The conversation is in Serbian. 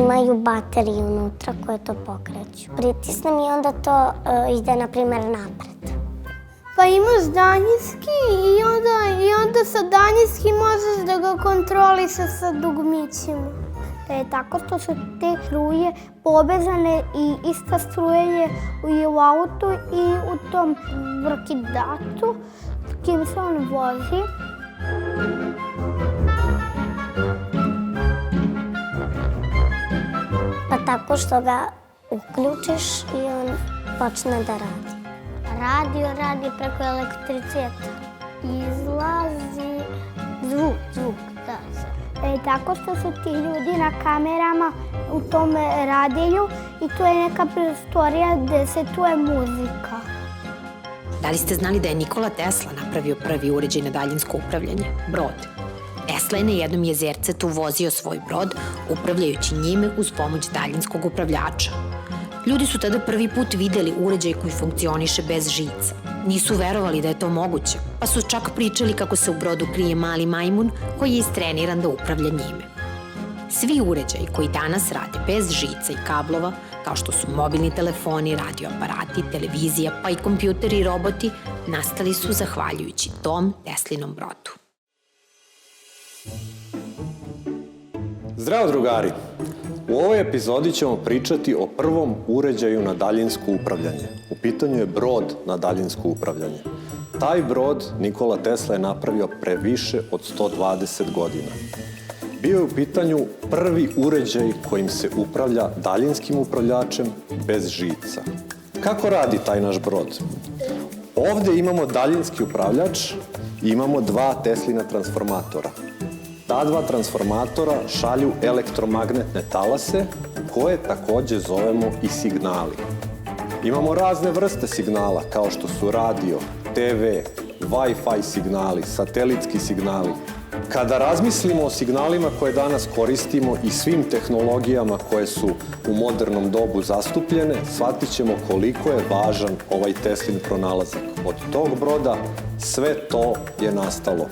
imaju bateriju unutra koje to pokreću. Pritisnem i onda to ide, na primjer, napred. Pa imaš daljinski i onda sa daljinski možeš da ga kontrolišeš sa dugmićima. Tako što su te struje povezane i ista struja je i u autu i u tom brokidatu s kim se on vozi. Pa tako što ga uključiš i on počne da radi. Radio radi preko elektriciteta. Izlazi zvuk, da. Tako što su ti ljudi na kamerama u tom radiju i tu je neka prostorija gde se čuje muzika. Da li ste znali da je Nikola Tesla napravio prvi uređaj na daljinsko upravljanje? Brod. Tesla je na jednom jezercetu vozio svoj brod, upravljajući njime uz pomoć daljinskog upravljača. Ljudi su tada prvi put videli uređaj koji funkcioniše bez žica. Nisu verovali da je to moguće, pa su čak pričali kako se u brodu krije mali majmun koji je istreniran da upravlja njime. Svi uređaji koji danas rade bez žica i kablova, kao što su mobilni telefoni, radioaparati, televizija, pa i kompjuteri i roboti, nastali su zahvaljujući tom Teslinom brodu. Zdravo drugari! U ovoj epizodi ćemo pričati o prvom uređaju na daljinsko upravljanje. U pitanju je brod na daljinsko upravljanje. Taj brod Nikola Tesla je napravio pre više od 120 godina. Bio je u pitanju prvi uređaj kojim se upravlja daljinskim upravljačem bez žica. Kako radi taj naš brod? Ovde imamo daljinski upravljač i imamo dva Teslina transformatora. Ta dva transformatora šalju elektromagnetne talase, koje takođe zovemo i signali. Imamo razne vrste signala, kao što su radio, TV, Wi-Fi signali, satelitski signali. Kada razmislimo o signalima koje danas koristimo i svim tehnologijama koje su u modernom dobu zastupljene, shvatit ćemo koliko je važan ovaj Teslin pronalazak. Od tog broda sve to je nastalo.